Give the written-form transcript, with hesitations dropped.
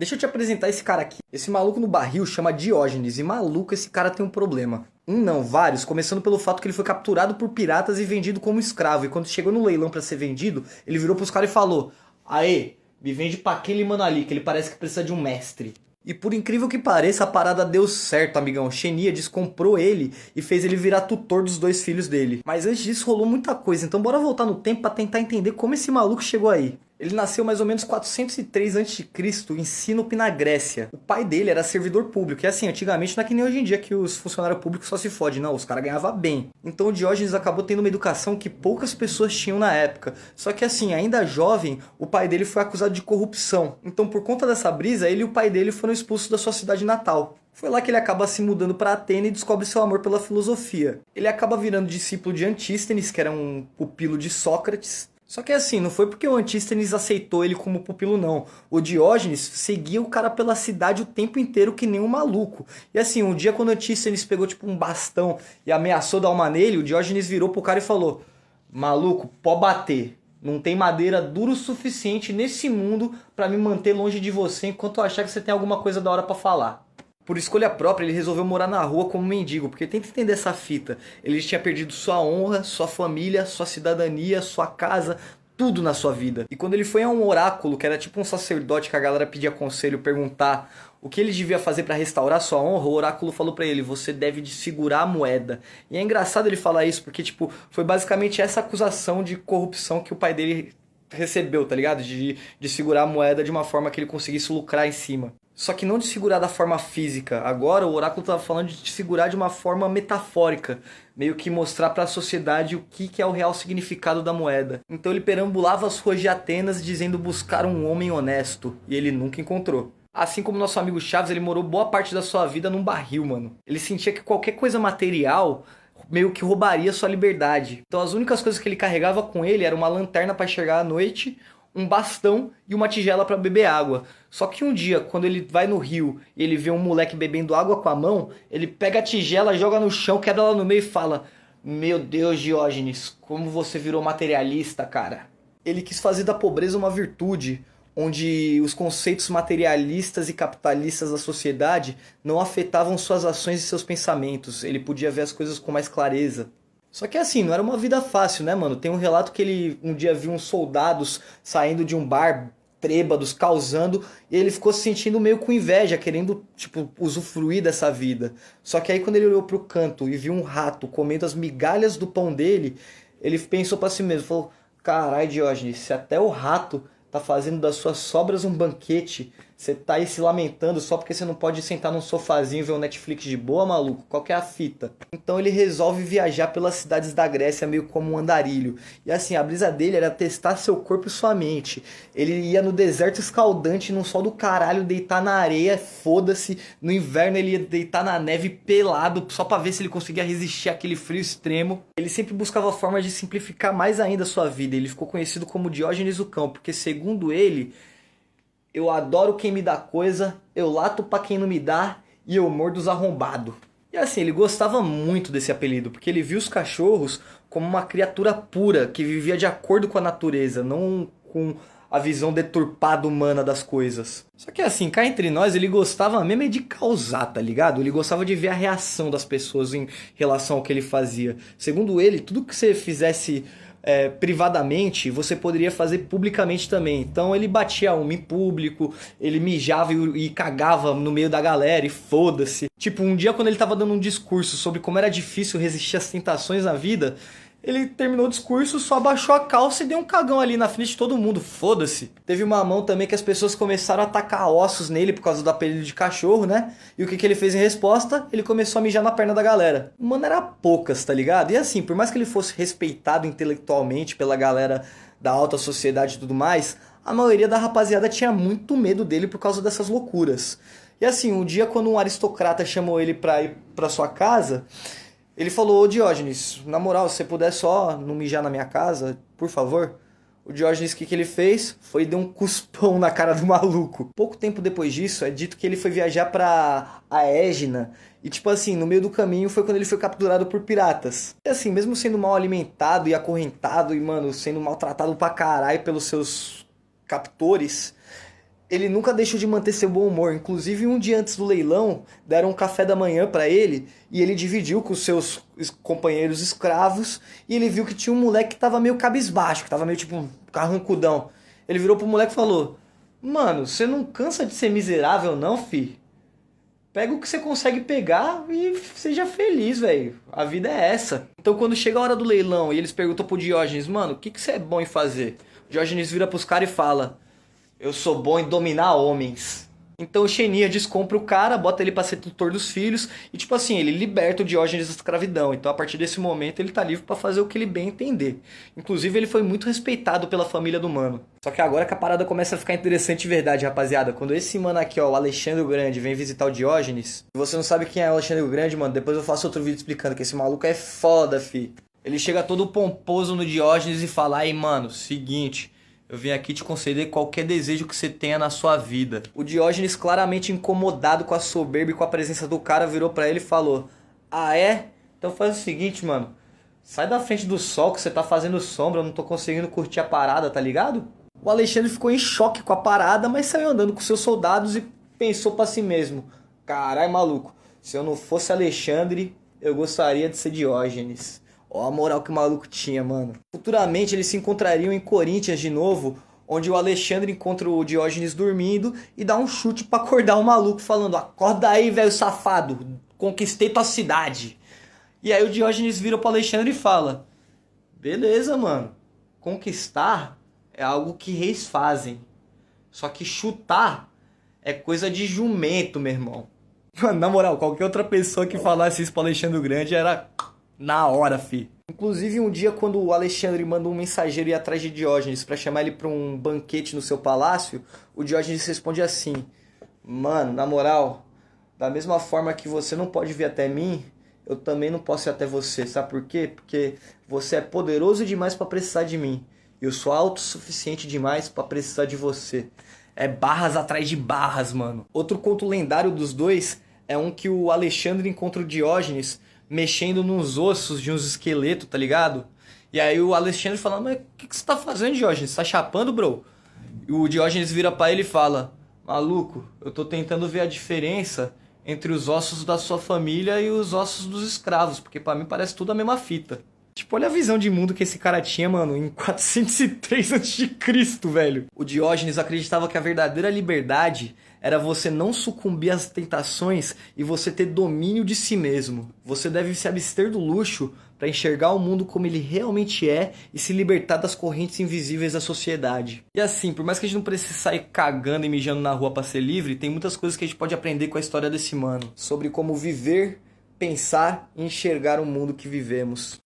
Deixa eu te apresentar esse cara aqui. Esse maluco no barril chama Diógenes, e maluco, esse cara tem um problema. Um não, vários, começando pelo fato que ele foi capturado por piratas e vendido como escravo. E quando chegou no leilão pra ser vendido, ele virou pros caras e falou: Aê, me vende pra aquele mano ali, que ele parece que precisa de um mestre. E por incrível que pareça, a parada deu certo, amigão. Xeníades comprou ele e fez ele virar tutor dos dois filhos dele. Mas antes disso rolou muita coisa, então bora voltar no tempo pra tentar entender como esse maluco chegou aí. Ele nasceu mais ou menos 403 a.C. em Sinope, na Grécia. O pai dele era servidor público, e assim, antigamente não é que nem hoje em dia que os funcionários públicos só se fodem, não, os caras ganhavam bem. Então o Diógenes acabou tendo uma educação que poucas pessoas tinham na época. Só que assim, ainda jovem, o pai dele foi acusado de corrupção. Então por conta dessa brisa, ele e o pai dele foram expulsos da sua cidade natal. Foi lá que ele acaba se mudando para Atena e descobre seu amor pela filosofia. Ele acaba virando discípulo de Antístenes, que era um pupilo de Sócrates. Só que assim, não foi porque o Antístenes aceitou ele como pupilo, não. O Diógenes seguia o cara pela cidade o tempo inteiro que nem um maluco. E assim, um dia quando o Antístenes pegou tipo um bastão e ameaçou dar uma nele, o Diógenes virou pro cara e falou: Maluco, pode bater. Não tem madeira dura o suficiente nesse mundo pra me manter longe de você enquanto eu achar que você tem alguma coisa da hora pra falar. Por escolha própria, ele resolveu morar na rua como mendigo, porque tenta entender essa fita. Ele tinha perdido sua honra, sua família, sua cidadania, sua casa, tudo na sua vida. E quando ele foi a um oráculo, que era tipo um sacerdote que a galera pedia conselho, perguntar o que ele devia fazer para restaurar sua honra, o oráculo falou para ele: você deve desfigurar a moeda. E é engraçado ele falar isso, porque tipo, foi basicamente essa acusação de corrupção que o pai dele recebeu, tá ligado? De desfigurar a moeda de uma forma que ele conseguisse lucrar em cima. Só que não desfigurar da forma física. Agora o oráculo estava falando de desfigurar de uma forma metafórica, meio que mostrar para a sociedade o que é o real significado da moeda. Então ele perambulava as ruas de Atenas dizendo buscar um homem honesto, e ele nunca encontrou. Assim como nosso amigo Chaves, ele morou boa parte da sua vida num barril, mano. Ele sentia que qualquer coisa material meio que roubaria sua liberdade. Então as únicas coisas que ele carregava com ele era uma lanterna para enxergar à noite, um bastão e uma tigela para beber água. Só que um dia, quando ele vai no rio e ele vê um moleque bebendo água com a mão, ele pega a tigela, joga no chão, quebra lá no meio e fala: Meu Deus, Diógenes, como você virou materialista, cara. Ele quis fazer da pobreza uma virtude, onde os conceitos materialistas e capitalistas da sociedade não afetavam suas ações e seus pensamentos. Ele podia ver as coisas com mais clareza. Só que assim, não era uma vida fácil, né, mano? Tem um relato que ele um dia viu uns soldados saindo de um bar, trêbados, causando, e ele ficou se sentindo meio com inveja, querendo, tipo, usufruir dessa vida. Só que aí quando ele olhou pro canto e viu um rato comendo as migalhas do pão dele, ele pensou pra si mesmo, falou: Carai, Diógenes, se até o rato tá fazendo das suas sobras um banquete, você tá aí se lamentando só porque você não pode sentar num sofazinho e ver um Netflix de boa, maluco? Qual que é a fita? Então ele resolve viajar pelas cidades da Grécia meio como um andarilho. E assim, a brisa dele era testar seu corpo e sua mente. Ele ia no deserto escaldante, num sol do caralho, deitar na areia, foda-se. No inverno ele ia deitar na neve pelado, só pra ver se ele conseguia resistir àquele frio extremo. Ele sempre buscava formas de simplificar mais ainda a sua vida. Ele ficou conhecido como Diógenes o Cão, porque segundo ele: eu adoro quem me dá coisa, eu lato pra quem não me dá e eu mordo os arrombados. E assim, ele gostava muito desse apelido, porque ele viu os cachorros como uma criatura pura, que vivia de acordo com a natureza, não com a visão deturpada humana das coisas. Só que assim, cá entre nós, ele gostava mesmo de causar, tá ligado? Ele gostava de ver a reação das pessoas em relação ao que ele fazia. Segundo ele, tudo que você fizesse privadamente, você poderia fazer publicamente também. Então ele batia uma em público, ele mijava e cagava no meio da galera e foda-se. Tipo, um dia quando ele tava dando um discurso sobre como era difícil resistir às tentações na vida, ele terminou o discurso, só abaixou a calça e deu um cagão ali na frente de todo mundo, foda-se. Teve uma mão também que as pessoas começaram a atacar ossos nele por causa do apelido de cachorro, né? E o que ele fez em resposta? Ele começou a mijar na perna da galera. Mano, era poucas, tá ligado? E assim, por mais que ele fosse respeitado intelectualmente pela galera da alta sociedade e tudo mais, a maioria da rapaziada tinha muito medo dele por causa dessas loucuras. E assim, um dia quando um aristocrata chamou ele pra ir pra sua casa, ele falou: Ô Diógenes, na moral, se você puder só não mijar na minha casa, por favor. O Diógenes, o que ele fez? Foi dar um cuspão na cara do maluco. Pouco tempo depois disso, é dito que ele foi viajar pra Aegina. E tipo assim, no meio do caminho foi quando ele foi capturado por piratas. E assim, mesmo sendo mal alimentado e acorrentado e, mano, sendo maltratado pra caralho pelos seus captores, Ele nunca deixou de manter seu bom humor. Inclusive, um dia antes do leilão, deram um café da manhã pra ele e ele dividiu com os seus companheiros escravos. E ele viu que tinha um moleque que tava meio cabisbaixo, que tava meio tipo um carrancudão. Ele virou pro moleque e falou: Mano, você não cansa de ser miserável, não, fi? Pega o que você consegue pegar e seja feliz, velho. A vida é essa. Então, quando chega a hora do leilão e eles perguntam pro Diógenes: Mano, o que você é bom em fazer? O Diógenes vira pros caras e fala: Eu sou bom em dominar homens. Então o Xeníades compra o cara, bota ele pra ser tutor dos filhos e tipo assim, ele liberta o Diógenes da escravidão. Então a partir desse momento ele tá livre pra fazer o que ele bem entender. Inclusive ele foi muito respeitado pela família do mano. Só que agora que a parada começa a ficar interessante de verdade, rapaziada. Quando esse mano aqui, ó, o Alexandre o Grande, vem visitar o Diógenes, se você não sabe quem é o Alexandre o Grande, mano, depois eu faço outro vídeo explicando que esse maluco é foda, fi. Ele chega todo pomposo no Diógenes e fala: Aí, mano, seguinte, eu vim aqui te conceder qualquer desejo que você tenha na sua vida. O Diógenes, claramente incomodado com a soberba e com a presença do cara, virou pra ele e falou: Ah, é? Então faz o seguinte, mano. Sai da frente do sol que você tá fazendo sombra, eu não tô conseguindo curtir a parada, tá ligado? O Alexandre ficou em choque com a parada, mas saiu andando com seus soldados e pensou pra si mesmo: Carai, maluco, se eu não fosse Alexandre, eu gostaria de ser Diógenes. Ó a moral que o maluco tinha, mano. Futuramente eles se encontrariam em Coríntias de novo, onde o Alexandre encontra o Diógenes dormindo e dá um chute pra acordar o maluco, falando: Acorda aí, velho safado, conquistei tua cidade. E aí o Diógenes vira pro Alexandre e fala: Beleza, mano, conquistar é algo que reis fazem. Só que chutar é coisa de jumento, meu irmão. Mano, na moral, qualquer outra pessoa que falasse isso pro Alexandre o Grande era na hora, fi. Inclusive, um dia, quando o Alexandre manda um mensageiro ir atrás de Diógenes pra chamar ele pra um banquete no seu palácio, o Diógenes responde assim: Mano, na moral, da mesma forma que você não pode vir até mim, eu também não posso ir até você. Sabe por quê? Porque você é poderoso demais pra precisar de mim. E eu sou autossuficiente demais pra precisar de você. É barras atrás de barras, mano. Outro conto lendário dos dois é um que o Alexandre encontra o Diógenes mexendo nos ossos de uns esqueletos, tá ligado? E aí o Alexandre fala: Mas o que você tá fazendo, Diógenes? Você tá chapando, bro? E o Diógenes vira pra ele e fala: Maluco, eu tô tentando ver a diferença entre os ossos da sua família e os ossos dos escravos, porque pra mim parece tudo a mesma fita. Tipo, olha a visão de mundo que esse cara tinha, mano, em 403 a.C., velho. O Diógenes acreditava que a verdadeira liberdade era você não sucumbir às tentações e você ter domínio de si mesmo. Você deve se abster do luxo para enxergar o mundo como ele realmente é e se libertar das correntes invisíveis da sociedade. E assim, por mais que a gente não precise sair cagando e mijando na rua para ser livre, tem muitas coisas que a gente pode aprender com a história desse mano. Sobre como viver, pensar e enxergar o mundo que vivemos.